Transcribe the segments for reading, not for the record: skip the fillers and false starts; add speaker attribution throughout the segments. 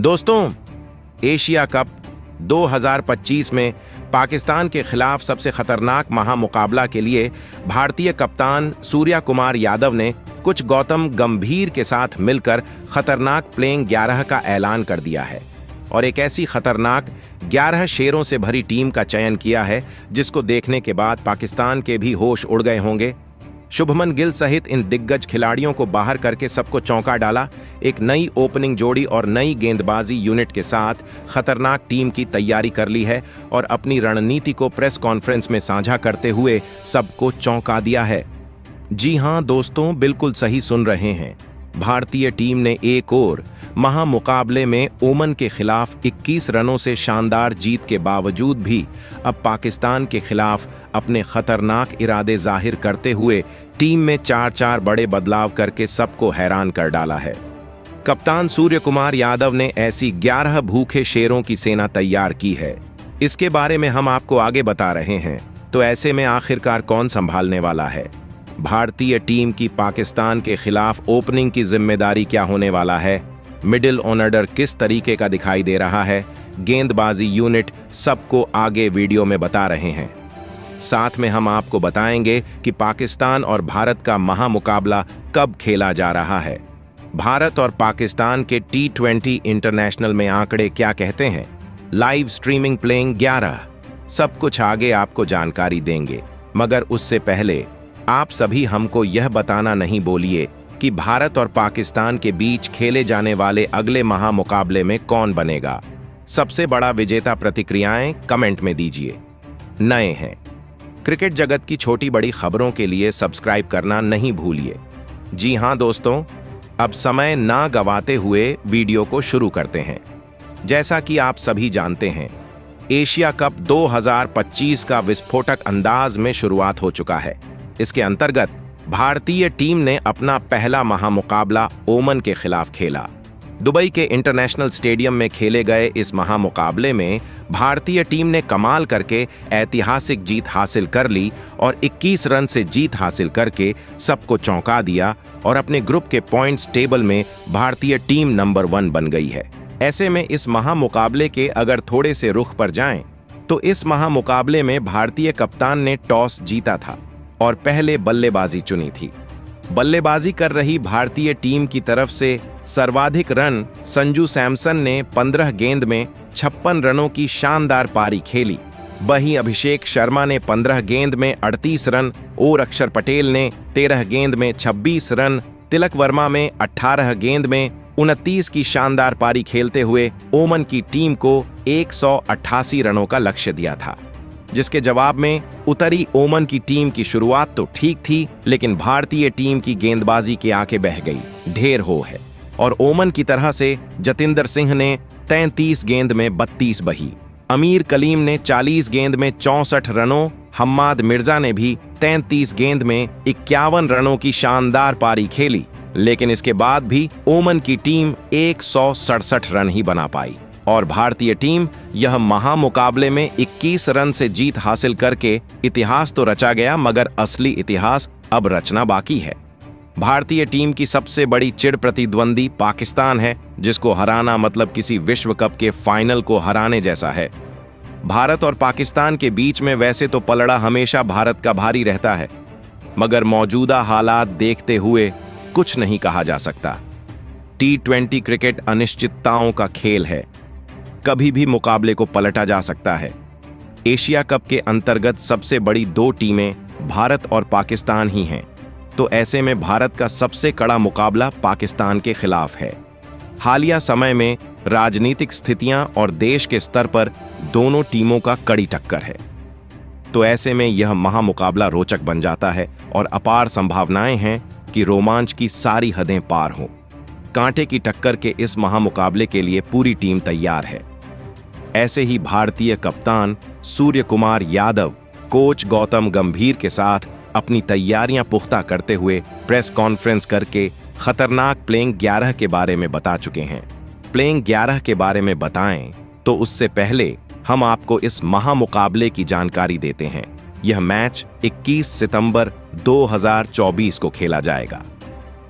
Speaker 1: दोस्तों, Asia cup 2025 में पाकिस्तान के खिलाफ सबसे खतरनाक महामुकाबला के लिए भारतीय कप्तान सूर्या कुमार यादव ने कुछ गौतम गंभीर के साथ मिलकर खतरनाक प्लेइंग 11 का ऐलान कर दिया है और एक ऐसी खतरनाक 11 शेरों से भरी टीम का चयन किया है जिसको देखने के बाद पाकिस्तान के भी होश उड़ गए होंगे। शुभमन गिल सहित इन दिग्गज खिलाड़ियों को बाहर करके सबको चौंका डाला। एक नई ओपनिंग जोड़ी और नई गेंदबाजी यूनिट के साथ खतरनाक टीम की तैयारी कर ली है और अपनी रणनीति को प्रेस कॉन्फ्रेंस में साझा करते हुए सबको चौंका दिया है। जी हां दोस्तों, बिल्कुल सही सुन रहे हैं। भारतीय टीम ने एक और महामुकाबले में ओमान के खिलाफ 21 रनों से शानदार जीत के बावजूद भी अब पाकिस्तान के खिलाफ अपने खतरनाक इरादे जाहिर करते हुए टीम में 4-4 बड़े बदलाव करके सबको हैरान कर डाला है। कप्तान सूर्य कुमार यादव ने ऐसी 11 भूखे शेरों की सेना तैयार की है। इसके बारे में हम आपको आगे बता रहे हैं। तो ऐसे में आखिरकार कौन संभालने वाला है? भारतीय टीम की पाकिस्तान के खिलाफ ओपनिंग की जिम्मेदारी क्या होने वाला है? मिडिल ऑर्डर किस तरीके का दिखाई दे रहा है? गेंदबाजी यूनिट सबको आगे वीडियो में बता रहे हैं। साथ में हम आपको बताएंगे कि पाकिस्तान और भारत का महामुकाबला कब खेला जा रहा है। भारत और पाकिस्तान के T20 इंटरनेशनल में आंकड़े क्या कहते हैं? लाइव स्ट्रीमिंग प्लेइंग 11, सब कुछ आगे आपको जानकारी देंगे। मगर उससे पहले आप सभी हमको यह बताना नहीं भूलिए कि भारत और पाकिस्तान के बीच खेले जाने वाले अगले महामुकाबले में कौन बनेगा। सबसे बड़ा विजेता प्रतिक्रियाएं कमेंट में दीजिए। नए हैं क्रिकेट जगत की छोटी बड़ी खबरों के लिए सब्सक्राइब करना नहीं भूलिए। जी हां दोस्तों, अब समय ना गवाते हुए वीडियो को शुरू करते हैं। जैसा कि आप सभी जानते हैं, एशिया कप 2025 का विस्फोटक अंदाज में शुरुआत हो चुका है। इसके अंतर्गत भारतीय टीम ने अपना पहला महामुकाबला ओमान के खिलाफ खेला। दुबई के इंटरनेशनल स्टेडियम में खेले गए इस महामुकाबले में भारतीय टीम ने कमाल करके ऐतिहासिक जीत हासिल कर ली और 21 रन से जीत हासिल करके सबको चौंका दिया और अपने ग्रुप के पॉइंट्स टेबल में भारतीय टीम नंबर 1 बन गई है। ऐसे में इस महामुकाबले के अगर थोड़े से रुख पर जाएं, तो इस महामुकाबले में भारतीय कप्तान ने टॉस जीता था और पहले बल्लेबाजी चुनी थी। बल्लेबाजी कर रही भारतीय टीम की तरफ से सर्वाधिक रन संजू सैमसन ने 15 गेंद में 56 रनों की शानदार पारी खेली। वहीं अभिषेक शर्मा ने 15 गेंद में 38 रन और अक्षर पटेल ने 13 गेंद में 26 रन, तिलक वर्मा में 18 गेंद में 29 की शानदार पारी खेलते हुए ओमान की टीम को 188 रनों का लक्ष्य दिया था। जिसके जवाब में उतरी ओमान की टीम की शुरुआत तो ठीक थी, लेकिन भारतीय टीम की गेंदबाजी की आंखें बह गई, ढेर हो है। और ओमान की तरह से जतिंदर सिंह ने 33 गेंद में 32 बही, अमीर कलीम ने 40 गेंद में 64 रनों, हम्माद मिर्जा ने भी 33 गेंद में 51 रनों की शानदार पारी खेली। लेकिन इसके बाद भी ओमान की टीम 167 रन ही बना पाई और भारतीय टीम यह महामुकाबले में 21 रन से जीत हासिल करके इतिहास तो रचा गया, मगर असली इतिहास अब रचना बाकी है। भारतीय टीम की सबसे बड़ी चिड़ प्रतिद्वंदी पाकिस्तान है, जिसको हराना मतलब किसी विश्व कप के फाइनल को हराने जैसा है। भारत और पाकिस्तान के बीच में वैसे तो पलड़ा हमेशा भारत का भारी रहता है, मगर मौजूदा हालात देखते हुए कुछ नहीं कहा जा सकता। T20 क्रिकेट अनिश्चितताओं का खेल है, कभी भी मुकाबले को पलटा जा सकता है। एशिया कप के अंतर्गत सबसे बड़ी 2 टीमें भारत और पाकिस्तान ही हैं, तो ऐसे में भारत का सबसे कड़ा मुकाबला पाकिस्तान के खिलाफ है। हालिया समय में राजनीतिक स्थितियां और देश के स्तर पर दोनों टीमों का कड़ी टक्कर है, तो ऐसे में यह महामुकाबला रोचक बन जाता है और अपार संभावनाएं हैं कि रोमांच की सारी हदें पार हों। कांटे की टक्कर के इस महामुकाबले के लिए पूरी टीम तैयार है। ऐसे ही भारतीय कप्तान सूर्य कुमार यादव कोच गौतम गंभीर के साथ अपनी तैयारियां पुख्ता करते हुए प्रेस कॉन्फ्रेंस करके खतरनाक प्लेइंग 11 के बारे में बता चुके हैं। प्लेइंग 11 के बारे में बताएं तो उससे पहले हम आपको इस महामुकाबले की जानकारी देते हैं। यह मैच 21 सितंबर 2024 को खेला जाएगा।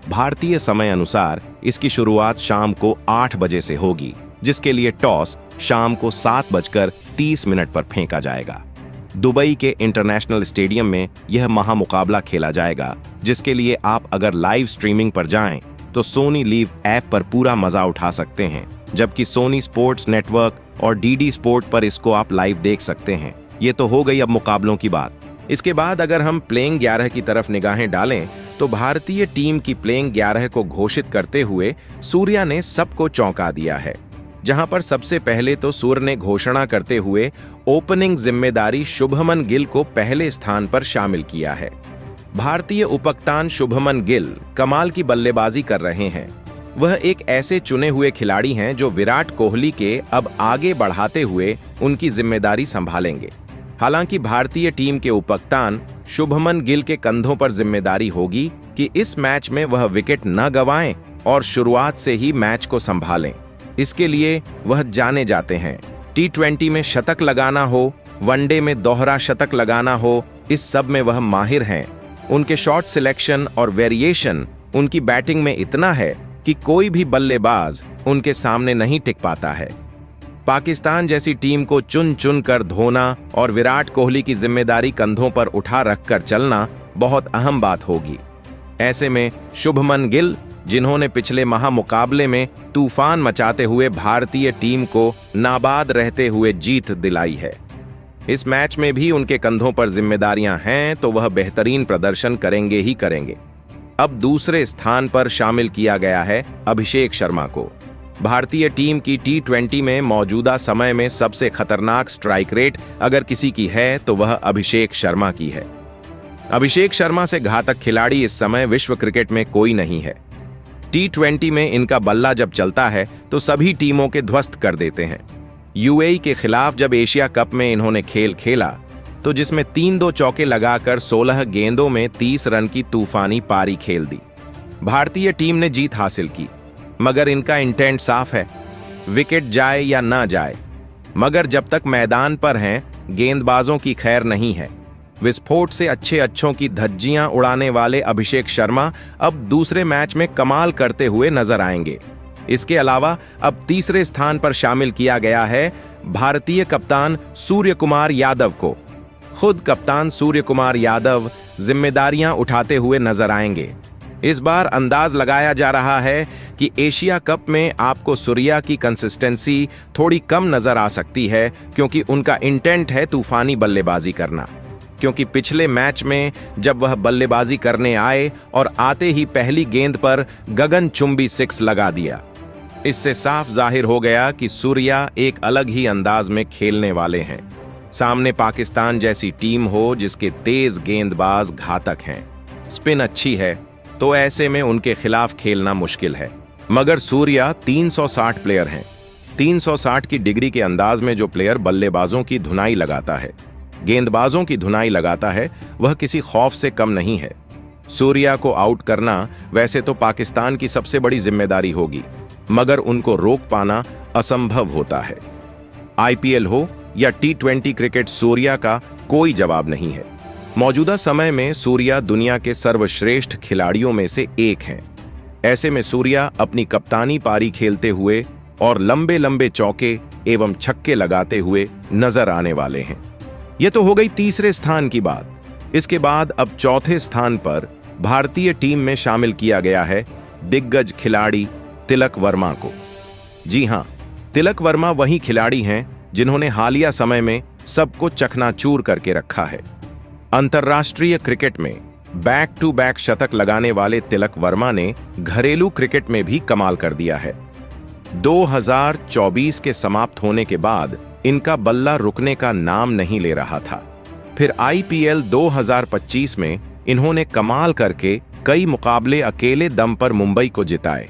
Speaker 1: भारतीय समय अनुसार इसकी शुरुआत शाम को 8 बजे से होगी जिसके लिए टॉस शाम को 7:30 पर फेंका जाएगा। दुबई के इंटरनेशनल स्टेडियम में यह महामुकाबला खेला जाएगा, जिसके लिए आप अगर लाइव स्ट्रीमिंग पर जाएं तो सोनी लिव ऐप पर पूरा मजा उठा सकते हैं, जबकि सोनी स्पोर्ट्स नेटवर्क और डीडी स्पोर्ट पर इसको आप लाइव देख सकते हैं। ये तो हो गई अब मुकाबलों की बात। इसके बाद अगर हम प्लेइंग 11 की तरफ निगाहें डालें तो भारतीय टीम की प्लेइंग 11 को घोषित करते हुए सूर्या ने सबको चौंका दिया है, जहां पर सबसे पहले तो सूर्य ने घोषणा करते हुए ओपनिंग जिम्मेदारी शुभमन गिल को पहले स्थान पर शामिल किया है। भारतीय उपकप्तान शुभमन गिल कमाल की बल्लेबाजी कर रहे हैं। वह एक ऐसे चुने हुए खिलाड़ी हैं जो विराट कोहली के अब आगे बढ़ाते हुए उनकी जिम्मेदारी संभालेंगे। हालांकि भारतीय टीम के उपकप्तान शुभमन गिल के कंधों पर जिम्मेदारी होगी कि इस मैच में वह विकेट न गंवाएं और शुरुआत से ही मैच को संभालें। इसके लिए वह जाने जाते हैं। T20 में शतक लगाना हो, वनडे में दोहरा शतक लगाना हो, इस सब में वह माहिर हैं। उनके शॉट सिलेक्शन और वेरिएशन उनकी बैटिंग में इतना है कि कोई भी बल्लेबाज उनके सामने नहीं टिक पाता है। पाकिस्तान जैसी टीम को चुन चुन कर धोना और विराट कोहली की जिम्मेदारी कंधों पर उठा रखकर चलना बहुत अहम बात होगी। ऐसे में शुभमन गिल, जिन्होंने पिछले महामुकाबले में तूफान मचाते हुए भारतीय टीम को नाबाद रहते हुए जीत दिलाई है, इस मैच में भी उनके कंधों पर जिम्मेदारियां हैं तो वह बेहतरीन प्रदर्शन करेंगे ही करेंगे। अब दूसरे स्थान पर शामिल किया गया है अभिषेक शर्मा को। भारतीय टीम की T20 में मौजूदा समय में सबसे खतरनाक स्ट्राइक रेट अगर किसी की है तो वह अभिषेक शर्मा की है। अभिषेक शर्मा से घातक खिलाड़ी इस समय विश्व क्रिकेट में कोई नहीं है। T20 में इनका बल्ला जब चलता है तो सभी टीमों के ध्वस्त कर देते हैं। यूएई के खिलाफ जब एशिया कप में इन्होंने खेल खेला तो जिसमें 3-2 चौके लगाकर 16 गेंदों में 30 रन की तूफानी पारी खेल दी। भारतीय टीम ने जीत हासिल की, मगर इनका इंटेंट साफ है, विकेट जाए या ना जाए। मगर जब तक मैदान पर हैं, गेंदबाजों की खैर नहीं है। विस्फोट से अच्छों की धज्जियां उड़ाने वाले अभिषेक शर्मा अब दूसरे मैच में कमाल करते हुए नजर आएंगे। इसके अलावा अब तीसरे स्थान पर शामिल किया गया है भारतीय कप्तान सूर्य कुमार यादव को। खुद कप्तान सूर्य कुमार यादव जिम्मेदारियां उठाते हुए नजर आएंगे। इस बार अंदाज लगाया जा रहा है कि एशिया कप में आपको सूर्या की कंसिस्टेंसी थोड़ी कम नजर आ सकती है, क्योंकि उनका इंटेंट है तूफानी बल्लेबाजी करना। क्योंकि पिछले मैच में जब वह बल्लेबाजी करने आए और आते ही पहली गेंद पर गगनचुंबी 6 लगा दिया, इससे साफ जाहिर हो गया कि सूर्या एक अलग ही अंदाज में खेलने वाले हैं। सामने पाकिस्तान जैसी टीम हो जिसके तेज गेंदबाज घातक हैं, स्पिन अच्छी है, तो ऐसे में उनके खिलाफ खेलना मुश्किल है। मगर सूर्या 360 प्लेयर हैं। 360 की डिग्री के अंदाज में जो प्लेयर बल्लेबाजों की धुनाई लगाता है, गेंदबाजों की धुनाई लगाता है, वह किसी खौफ से कम नहीं है। सूर्या को आउट करना वैसे तो पाकिस्तान की सबसे बड़ी जिम्मेदारी होगी, मगर उनको रोक पाना असंभव होता है। IPL हो या T20 क्रिकेट, सूर्या का कोई जवाब नहीं है। मौजूदा समय में सूर्या दुनिया के सर्वश्रेष्ठ खिलाड़ियों में से एक हैं। ऐसे में सूर्या अपनी कप्तानी पारी खेलते हुए और लंबे लंबे चौके एवं छक्के लगाते हुए नजर आने वाले हैं। यह तो हो गई तीसरे स्थान की बात। इसके बाद अब चौथे स्थान पर भारतीय टीम में शामिल किया गया है दिग्गज खिलाड़ी तिलक वर्मा को। जी हां, तिलक वर्मा वही खिलाड़ी हैं जिन्होंने हालिया समय में सबको चकनाचूर करके रखा है। अंतर्राष्ट्रीय क्रिकेट में बैक टू बैक शतक लगाने वाले तिलक वर्मा ने घरेलू क्रिकेट में भी कमाल कर दिया है। 2024 के समाप्त होने के बाद इनका बल्ला रुकने का नाम नहीं ले रहा था। फिर IPL 2025 में इन्होंने कमाल करके कई मुकाबले अकेले दम पर मुंबई को जिताए।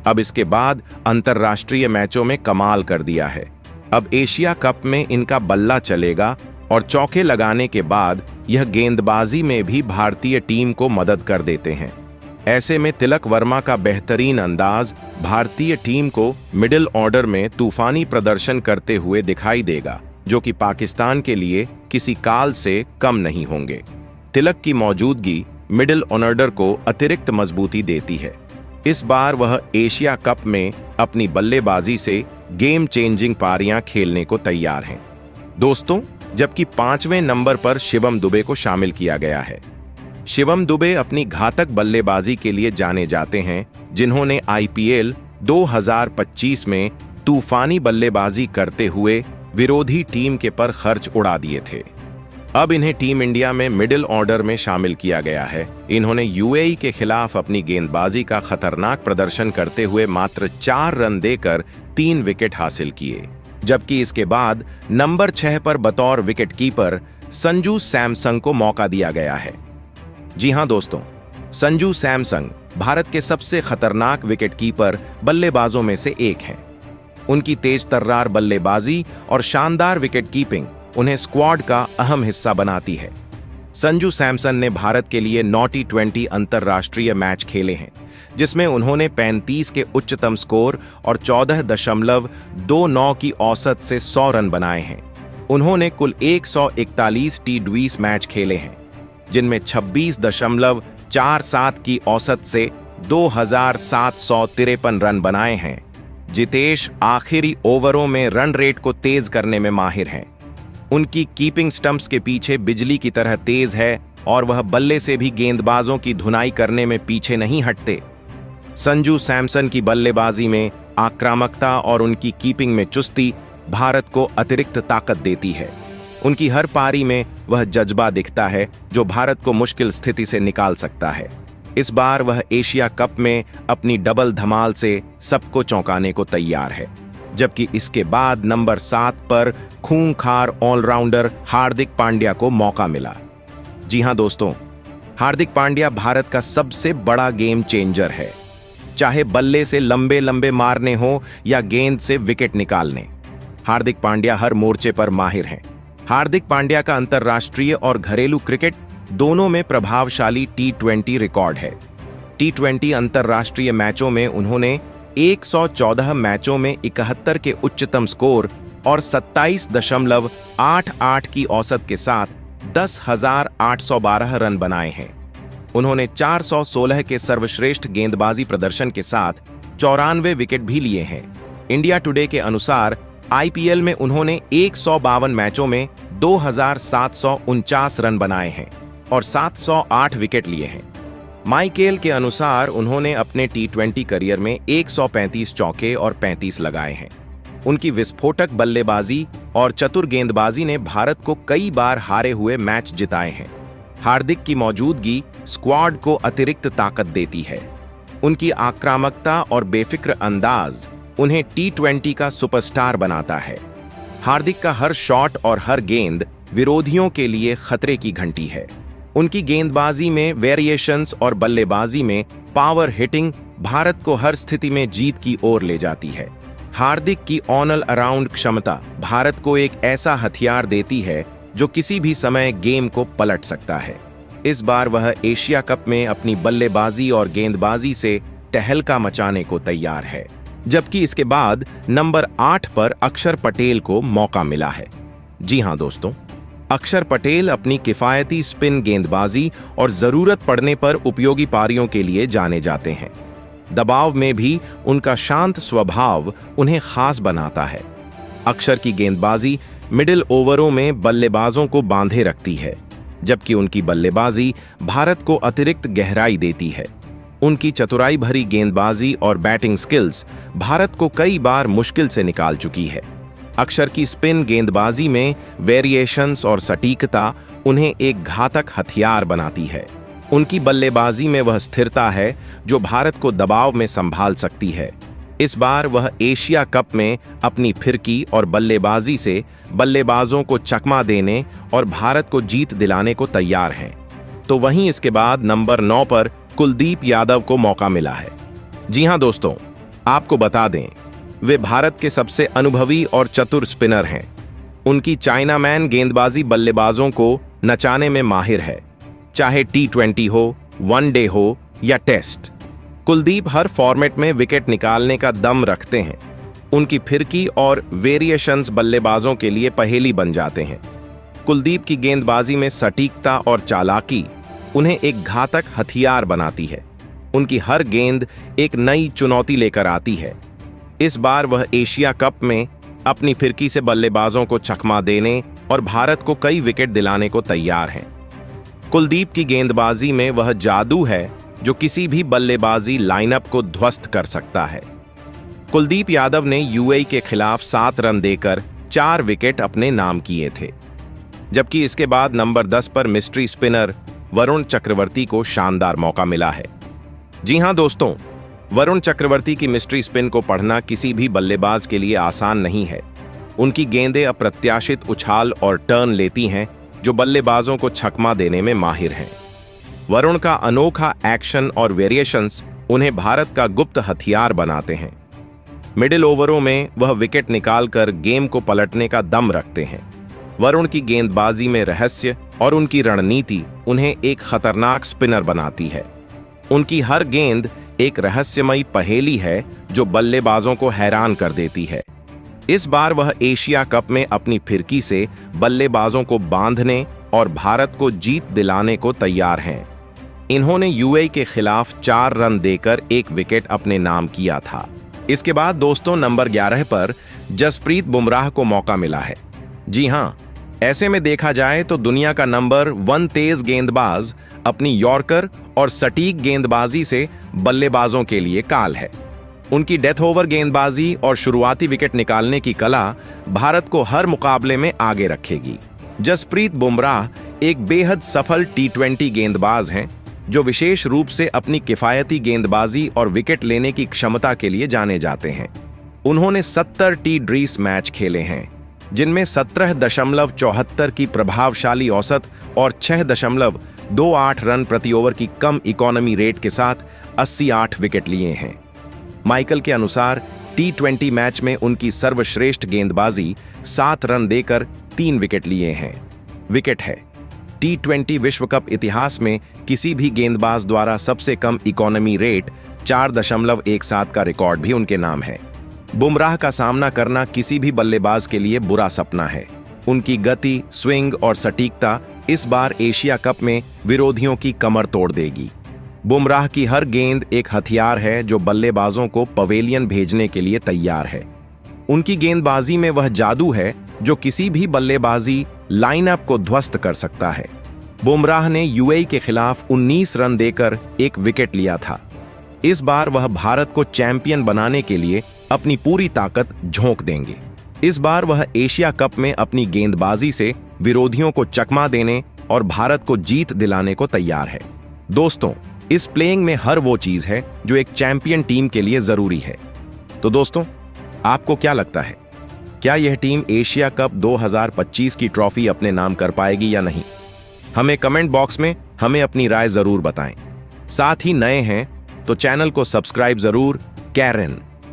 Speaker 1: अब इसके बाद अंतर्राष्ट्रीय मैचों में कमाल कर दिया है। अब एशिया कप में इनका बल्ला चलेगा और चौके लगाने के बाद यह गेंदबाजी में भी भारतीय टीम को मदद कर देते हैं। ऐसे में तिलक वर्मा का बेहतरीन अंदाज भारतीय टीम को मिडिल ऑर्डर में तूफानी प्रदर्शन करते हुए दिखाई देगा, जो कि पाकिस्तान के लिए किसी काल से कम नहीं होंगे। तिलक की मौजूदगी मिडिल ऑर्डर को अतिरिक्त मजबूती देती है। इस बार वह एशिया कप में अपनी बल्लेबाजी से गेम चेंजिंग पारियां खेलने को तैयार हैं दोस्तों। जबकि 5वें नंबर पर शिवम दुबे को शामिल किया गया है। शिवम दुबे अपनी घातक बल्लेबाजी के लिए जाने जाते हैं, जिन्होंने आईपीएल 2025 में तूफानी बल्लेबाजी करते हुए विरोधी टीम के पर खर्च उड़ा दिए थे। अब इन्हें टीम इंडिया में मिडिल ऑर्डर में शामिल किया गया है। इन्होंने यूएई के खिलाफ अपनी गेंदबाजी का खतरनाक प्रदर्शन करते हुए मात्र 4 रन देकर 3 विकेट हासिल किए। जबकि इसके बाद नंबर 6 पर बतौर विकेटकीपर संजू सैमसंग को मौका दिया गया है। जी हां दोस्तों, संजू सैमसंग भारत के सबसे खतरनाक विकेटकीपर बल्लेबाजों में से एक हैं। उनकी तेज तर्रार बल्लेबाजी और शानदार विकेटकीपिंग उन्हें स्क्वाड का अहम हिस्सा बनाती है। संजू सैमसन ने भारत के लिए T20 अंतर्राष्ट्रीय मैच खेले हैं, जिसमें उन्होंने 35 के उच्चतम स्कोर और 14.29 की औसत से 100 रन बनाए हैं। उन्होंने कुल 141 T20 मैच खेले हैं, जिनमें 26.47 की औसत से 2753 रन बनाए हैं। जितेश आखिरी ओवरों में रन रेट को तेज करने में माहिर हैं। उनकी कीपिंग स्टंप्स के पीछे बिजली की तरह तेज है और वह बल्ले से भी गेंदबाजों की धुनाई करने में पीछे नहीं हटते। संजू सैमसन की बल्लेबाजी में आक्रामकता और उनकी कीपिंग में चुस्ती भारत को अतिरिक्त ताकत देती है। उनकी हर पारी में वह जज्बा दिखता है जो भारत को मुश्किल स्थिति से निकाल सकता है। इस बार वह एशिया कप में अपनी डबल धमाल से सबको चौंकाने को तैयार है। जबकि इसके बाद नंबर 7 पर खूंखार ऑलराउंडर हार्दिक पांड्या को मौका मिला। जी हां दोस्तों, हार्दिक पांड्या भारत का सबसे बड़ा गेम चेंजर है। चाहे बल्ले से लंबे लंबे मारने हो या गेंद से विकेट निकालने, हार्दिक पांड्या हर मोर्चे पर माहिर हैं। हार्दिक पांड्या का अंतर्राष्ट्रीय और घरेलू क्रिकेट दोनों में प्रभावशाली T20 रिकॉर्ड है। T20 अंतर्राष्ट्रीय मैचों में उन्होंने 114 मैचों में 71 के उच्चतम स्कोर और 27.88 की औसत के साथ 10,812 रन बनाए हैं। उन्होंने 416 के सर्वश्रेष्ठ गेंदबाजी प्रदर्शन के साथ 94 विकेट भी लिए हैं। इंडिया टुडे के अनुसार आईपीएल में उन्होंने 152 मैचों में 2,749 रन बनाए हैं और 708 विकेट लिए हैं। माइकेल के अनुसार उन्होंने अपने T20 करियर में 135 चौके और 35 लगाए हैं। उनकी विस्फोटक बल्लेबाजी और चतुर गेंदबाजी ने भारत को कई बार हारे हुए मैच जिताए हैं। हार्दिक की मौजूदगी स्क्वाड को अतिरिक्त ताकत देती है। उनकी आक्रामकता और बेफिक्र अंदाज उन्हें T20 का सुपरस्टार बनाता है। हार्दिक का हर शॉट और हर गेंद विरोधियों के लिए खतरे की घंटी है। उनकी गेंदबाजी में वेरिएशंस और बल्लेबाजी में पावर हिटिंग भारत को हर स्थिति में जीत की ओर ले जाती है। हार्दिक की ऑल अराउंड क्षमता भारत को एक ऐसा हथियार देती है जो किसी भी समय गेम को पलट सकता है। इस बार वह एशिया कप में अपनी बल्लेबाजी और गेंदबाजी से तहलका मचाने को तैयार है। जबकि इसके बाद नंबर 8 पर अक्षर पटेल को मौका मिला है। जी हां दोस्तों, अक्षर पटेल अपनी किफायती स्पिन गेंदबाजी और जरूरत पड़ने पर उपयोगी पारियों के लिए जाने जाते हैं। दबाव में भी उनका शांत स्वभाव उन्हें खास बनाता है। अक्षर की गेंदबाजी मिडिल ओवरों में बल्लेबाजों को बांधे रखती है, जबकि उनकी बल्लेबाजी भारत को अतिरिक्त गहराई देती है। उनकी चतुराई भरी गेंदबाजी और बैटिंग स्किल्स भारत को कई बार मुश्किल से निकाल चुकी है। अक्षर की स्पिन गेंदबाजी में वेरिएशंस और सटीकता उन्हें एक घातक हथियार बनाती है। उनकी बल्लेबाजी में वह स्थिरता है जो भारत को दबाव में संभाल सकती है। इस बार वह एशिया कप में अपनी फिरकी और बल्लेबाजी से बल्लेबाजों को चकमा देने और भारत को जीत दिलाने को तैयार हैं। तो वहीं इसके बाद नंबर 9 पर कुलदीप यादव को मौका मिला है। जी हां दोस्तों, आपको बता दें, वे भारत के सबसे अनुभवी और चतुर स्पिनर हैं। उनकी चाइनामैन गेंदबाजी बल्लेबाजों को नचाने में माहिर है, चाहे T20 हो, वनडे हो या टेस्ट। कुलदीप हर फॉर्मेट में विकेट निकालने का दम रखते हैं। उनकी फिरकी और वेरिएशंस बल्लेबाजों के लिए पहेली बन जाते हैं। कुलदीप की गेंदबाजी में सटीकता और चालाकी उन्हें एक घातक हथियार बनाती है। उनकी हर गेंद एक नई चुनौती लेकर आती है। इस बार वह एशिया कप में अपनी फिरकी से बल्लेबाजों को चकमा देने और भारत को कई विकेट दिलाने को तैयार हैं। कुलदीप की गेंदबाजी में वह जादू है जो किसी भी बल्लेबाजी लाइनअप को ध्वस्त कर सकता है। कुलदीप यादव ने यूएई के खिलाफ 7 रन देकर 4 विकेट अपने नाम किए थे, जबकि इसके बाद नंबर 10 पर मिस्ट्री स्पिनर वरुण चक्रवर्ती को शानदार मौका मिला है। जी हां दोस्तों, वरुण चक्रवर्ती की मिस्ट्री स्पिन को पढ़ना किसी भी बल्लेबाज के लिए आसान नहीं है। उनकी गेंदें अप्रत्याशित उछाल और टर्न लेती हैं जो बल्लेबाजों को छक्मा देने में माहिर हैं। वरुण का अनोखा एक्शन और वेरिएशंस उन्हें भारत का गुप्त हथियार बनाते हैं। मिडिल ओवरों में वह विकेट निकालकर गेम को पलटने का दम रखते हैं। वरुण की गेंदबाजी में रहस्य और उनकी रणनीति उन्हें एक खतरनाक स्पिनर बनाती है। उनकी हर गेंद एक रहस्यमयी पहेली है जो बल्लेबाजों को हैरान कर देती है। इस बार वह एशिया कप में अपनी फिरकी से बल्लेबाजों को बांधने और भारत को जीत दिलाने को तैयार हैं। इन्होंने यूएई के खिलाफ 4 रन देकर 1 विकेट अपने नाम किया था। इसके बाद दोस्तों नंबर 11 पर जसप्रीत बुमराह को मौका मिला है। जी हां, ऐसे में देखा जाए तो दुनिया का नंबर 1 तेज गेंदबाज अपनी यॉर्कर और सटीक गेंदबाजी से बल्लेबाजों के लिए काल है। उनकी डेथ ओवर गेंदबाजी और शुरुआती विकेट निकालने की कला भारत को हर मुकाबले में आगे रखेगी। जसप्रीत बुमराह एक बेहद सफल T20 गेंदबाज हैं जो विशेष रूप से अपनी किफायती गेंदबाजी और विकेट लेने की क्षमता के लिए जाने जाते हैं। उन्होंने 70 टी-20 मैच खेले हैं, जिनमें 17.74 की प्रभावशाली औसत और 6.28 रन प्रति ओवर की कम इकोनॉमी रेट के साथ 88 विकेट लिए हैं। माइकल के अनुसार T20 मैच में उनकी सर्वश्रेष्ठ गेंदबाजी 7 रन देकर 3 विकेट लिए हैं। विकेट है T20 विश्व कप इतिहास में किसी भी गेंदबाज द्वारा सबसे कम इकोनॉमी रेट 4.17 का रिकॉर्ड भी उनके नाम है। बुमराह का सामना करना किसी भी बल्लेबाज के लिए बुरा सपना है। उनकी गति, स्विंग और सटीकता इस बार एशिया कप में विरोधियों की कमर तोड़ देगी। बुमराह की हर गेंद एक हथियार है जो बल्लेबाजों को पवेलियन भेजने के लिए तैयार है। उनकी गेंदबाजी में वह जादू है जो किसी भी बल्लेबाजी लाइनअप को ध्वस्त कर सकता है। बुमराह ने यूएई के खिलाफ 19 रन देकर 1 विकेट लिया था। इस बार वह भारत को चैंपियन बनाने के लिए अपनी पूरी ताकत झोंक देंगे। इस बार वह एशिया कप में अपनी गेंदबाजी से विरोधियों को चकमा देने और भारत को जीत दिलाने को तैयार है। दोस्तों, इस प्लेइंग में हर वो चीज है जो एक चैंपियन टीम के लिए जरूरी है। तो दोस्तों, आपको क्या लगता है, क्या यह टीम एशिया कप 2025 की ट्रॉफी अपने नाम कर पाएगी या नहीं? हमें कमेंट बॉक्स में हमें अपनी राय जरूर बताएं। साथ ही नए हैं तो चैनल को सब्सक्राइब जरूर करें।